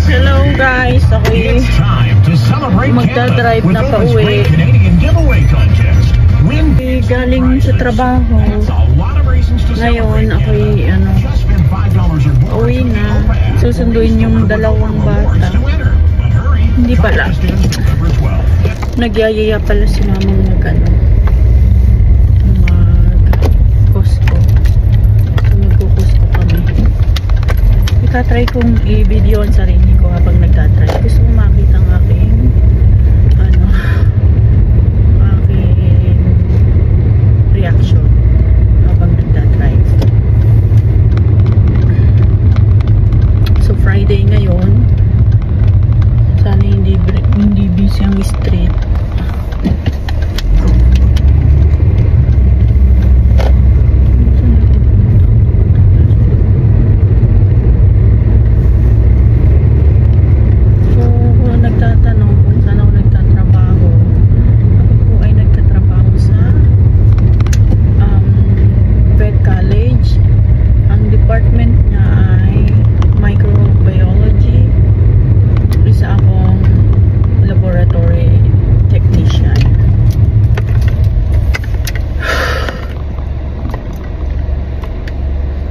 Hello guys, ako'y magdadrive na pa uwi. Galing sa trabaho. Ngayon ako'y uwi na. Susunduin yung dalawang bata. Hindi pala. Nagyayaya pala si mamang mag-Costco. Mag-Costco kami. Itatry kong i-video ang sarili ko habang nagtatry. Gusto kong makita ang aking reaction habang nagtatry. So Friday ngayon, sana hindi busy ang street.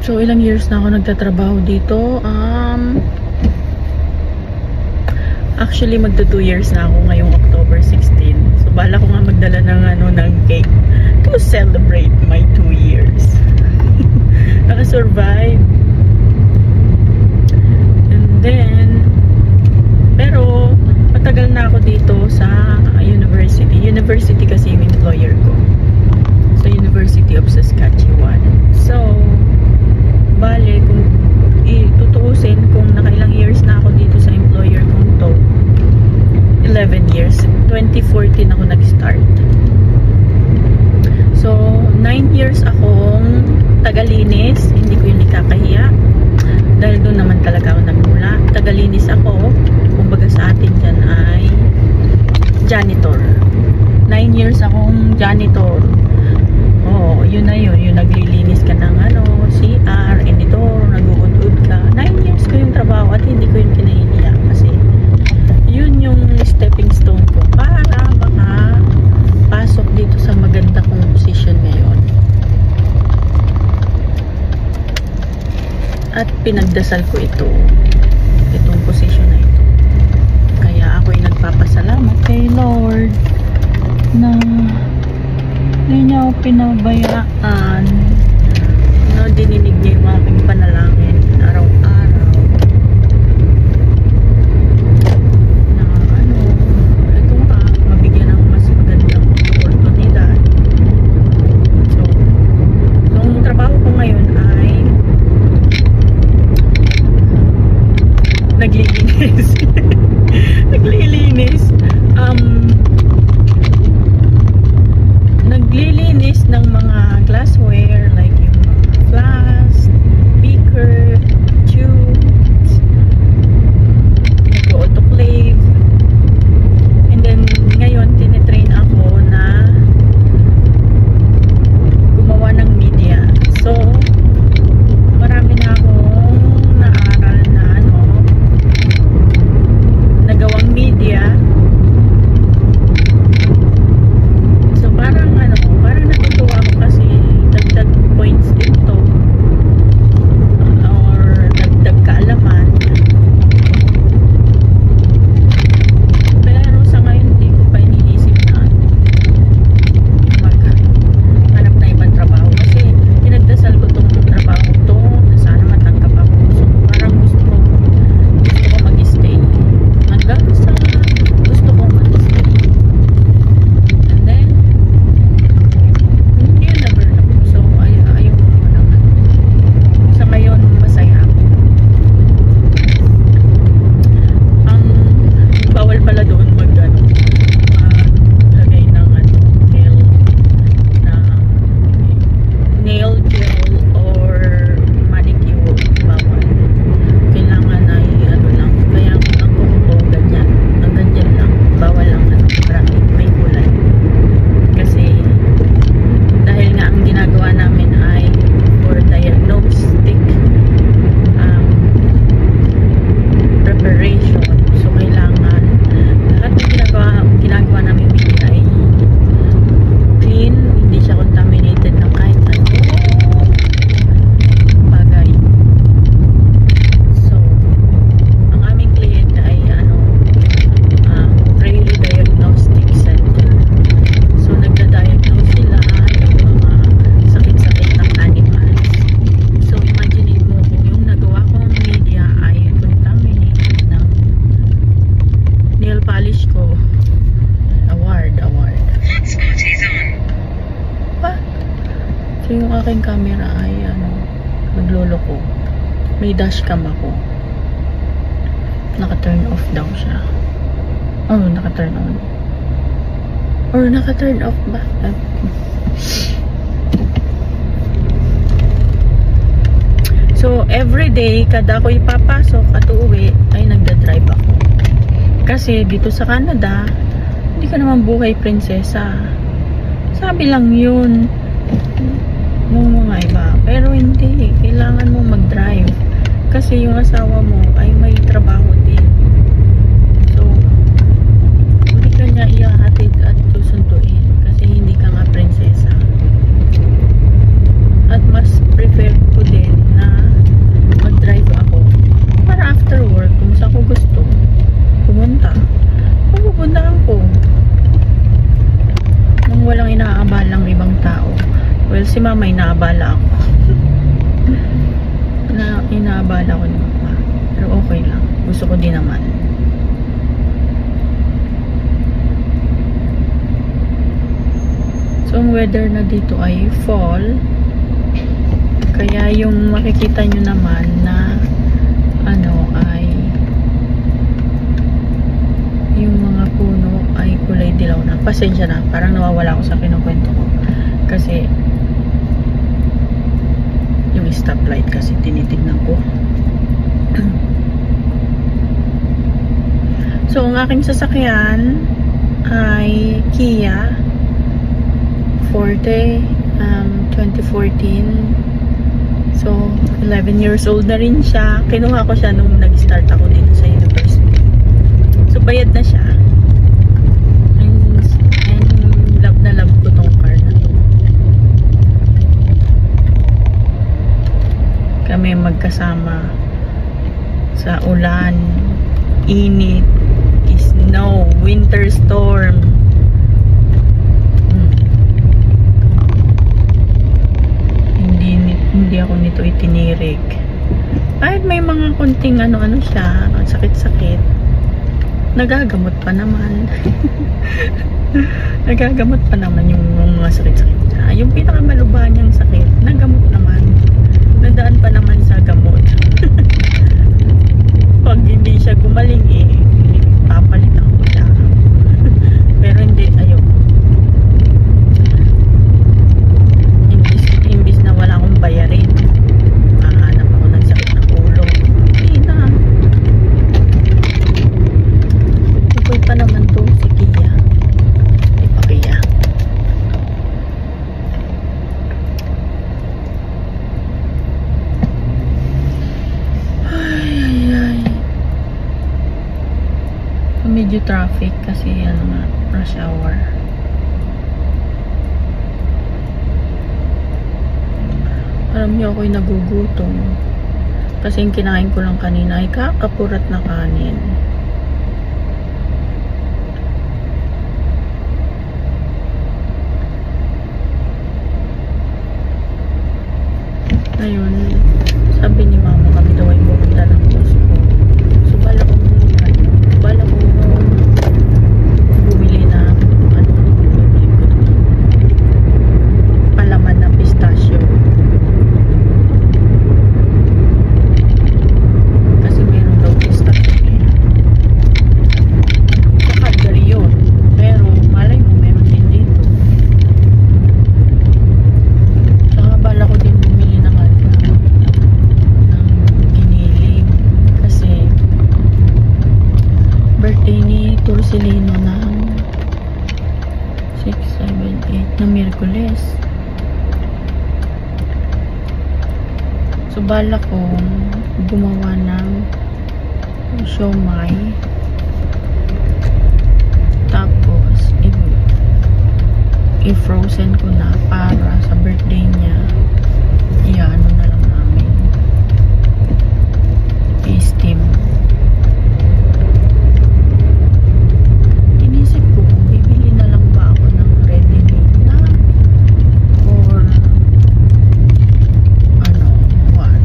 So, ilang years na ako nagtatrabaho dito. Actually, magto 2 years na ako ngayong October 16. So, bala ko nga magdala ng cake to celebrate my 2 years. Nakasurvive. And then, pero, matagal na ako dito sa university. University kasi yung employer ko. Sa University of Saskatchewan. So, bale, kung itutuusin kung nakailang years na ako dito sa employer kong to, 11 years. 2014 ako nag-start. So, 9 years akong tagalinis. Hindi ko yun ikakahiya. Dahil doon naman talaga ako nagmula. Tagalinis ako. Kumbaga sa atin dyan ay janitor. 9 years akong janitor. Oh, yun na yun. Yung naglilinis ka ng CR, editor, nag-uud ka. 9 years ko yung trabaho at hindi ko yung kinahihiya kasi yun yung stepping stone ko para makapasok dito sa maganda kong position ngayon. At pinagdasal ko itong position na ito. Kaya ako'y nagpapasalamat kay Lord na hindi niya ako pinabayaan. Dininig niya yung aking panalangin araw-araw na ito mabigyan ng mas magandang oportunidad. So, yung trabaho ko ngayon ay naglilinis. Naglilinis ng mga glassware like yung flask, beaker, tubes, nag-autoclave. And then ngayon tinitrain ako na gumawa ng media. So marami na akong naaral na nagawang media. So parang natutuwa ako kasi dagdag points dito or camera ay nagloloko. May dashcam ako. Naka-turn off daw siya. Oh, naka-turn on. Or naka-turn off ba? So, everyday, kada ako ipapasok at uuwi, ay nagda-drive ako. Kasi dito sa Canada, hindi ka naman buhay prinsesa. Sabi lang yun ng mga iba. Pero hindi. Kailangan mong mag-drive. Kasi yung asawa mo ay may trabaho din. So, hindi ka niya ihahatid at susunduin. Kasi hindi ka nga prinsesa. At mas prefer ko din na mag-drive ako. Para after work, kung saan ko gusto pumunta, pupuntahan ko. Nang walang inaabalang ibang tao. Well, si mama inaabala ako. Inaabala ko ni mama. Pero okay lang. Gusto ko din naman. So, ang weather na dito ay fall. Kaya yung makikita nyo naman na ay yung mga puno ay kulay dilaw na. Pasensya na. Parang nawawala ako sa kinukwento ko. Kasi yung stoplight kasi tinitignan ko. So, ang aking sasakyan ay Kia Forte 2014. So, 11 years old na rin siya. Kinuha ko siya nung nag-start ako dito sa university. So, bayad na siya. And love na love ko tong car na to. Kami magkasama sa ulan, init, snow, winter storm. Hindi ako nito itinirig. Kahit may mga kunting ano siya, sakit-sakit, nagagamot pa naman. Nagagamot pa naman yung mga sakit-sakit niya. Yung pinakamalubha niyang sakit, nagamot naman. Nadaan pa naman sa gamot. Pag hindi siya gumaling papalitan ko siya. Pero hindi, ayaw. Imbis na wala akong bayarin, hahanap ako ng sakit ng ulo. Hindi na. Tukoy pa naman to si Kia. Di pa Kia. Medyo traffic kasi rush hour. Alam niyo, ako'y nagugutom kasi yung kinain ko lang kanina ay kakapurat na kanin. Ayun, sabi ni mama kami daw ay pupunta ng Costco. So, bala ko bumili na palaman na pistachio. Kasi meron daw pistachio. Sa Calgary yun. Pero malay mo meron din dito. Saka bala ko din bumili ng giniling. Kasi birthday ni Torcelino ng 6, 7, 8 na Miyerkules. So, bala kong gumawa ng siomai. Tapos, i-frozen ko na para sa birthday niya. Iano na lang namin. I-steam. Inisip ko kung bibili na lang ba ako ng ready-made na or what?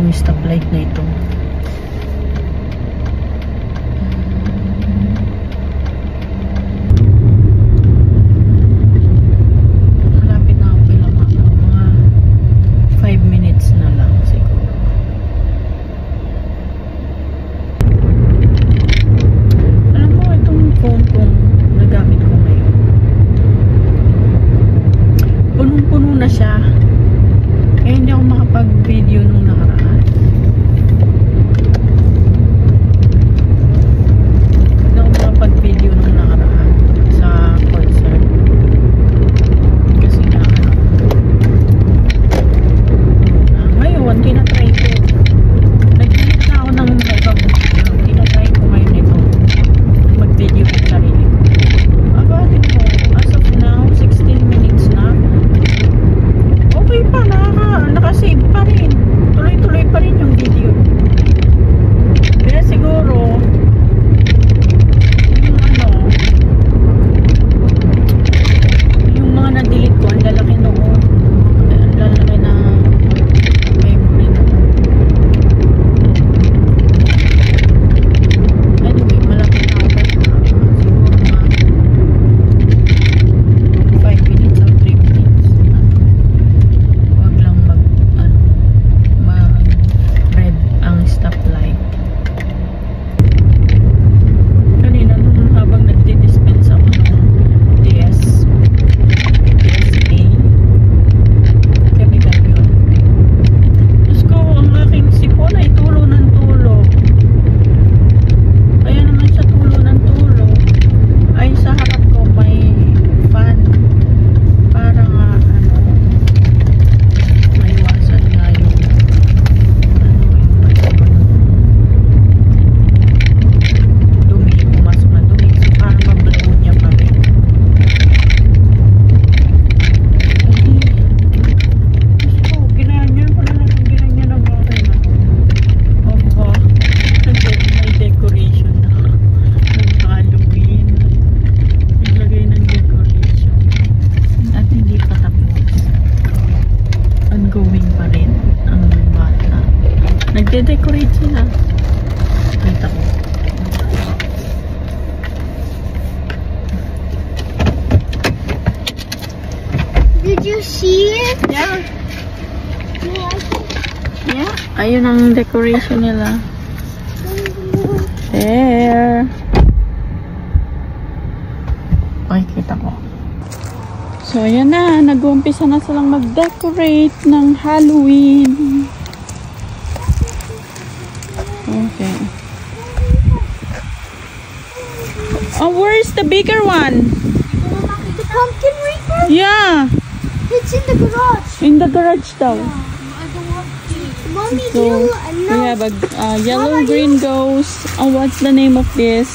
itong stoplight na ito. Malapit na ako kila mama. Mga 5 minutes na lang siguro. Alam mo, itong phone kong nagamit ko ngayon, punong-puno na siya. Kaya hindi ako makapag-video nung nakaraan. Hindi ako makapag-video nung nakaraan sa concert. Kasi na, ngayon, tinatry ko. Nag-edit na ako ng ibang video. Tinatry ko ngayon ito. Mag-video ko sarili. Abatin mo, as of now, 16 minutes na. Okay pa, nakasave pa rin. Tuloy-tuloy pa rin yung video. Kaya siguro, yung mga na-delete ko, ang lalaki noon. Ang lalaki na memory noon. Anyway, malapit na ako siguro mga 5 minutes or 3 minutes. Wag lang mag-red ang stoplight. Kanina nung habang nagdi-dispense ako ng TSA chemical yun. Diyos ko, ang aking sipon ay tulo ng tulo. Kaya naman siya tulo ng tulo ay sa harap ko may fan para nga maiwasan nga yung dumi, pumasok na dumi. So, para mablow niya pa rin. Gusto ko, ginanyan ko na lang. Ginanyan ang akin na. Opo, may decoration na ng Halloween. Naglagay ng decoration. At hindi pa tapos. Ongoing pa rin ang bata. Nagde-decorate sila. Kita ko. Did you see it? Yeah. Yeah. Ayun ang decoration nila. There. Okay, kita ko. So, ayan na. Nag-uumpisa na silang mag-decorate ng Halloween. Okay. Oh, where's the bigger one? The pumpkin reaper? Yeah. It's in the garage. In the garage daw. I don't want to. Mommy, So, you we have a yellow green ghost. Oh, what's the name of this?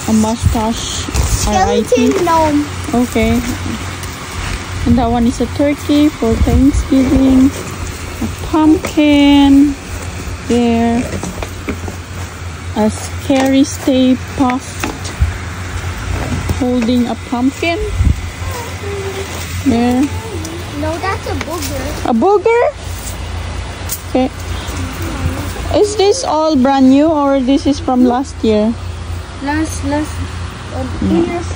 A mustache. skeleton gnome. Okay. And that one is a turkey for Thanksgiving. A pumpkin. There. A scary Stay Puft holding a pumpkin. There. No, that's a booger. A booger? Okay. Is this all brand new or this is from last year? Last year's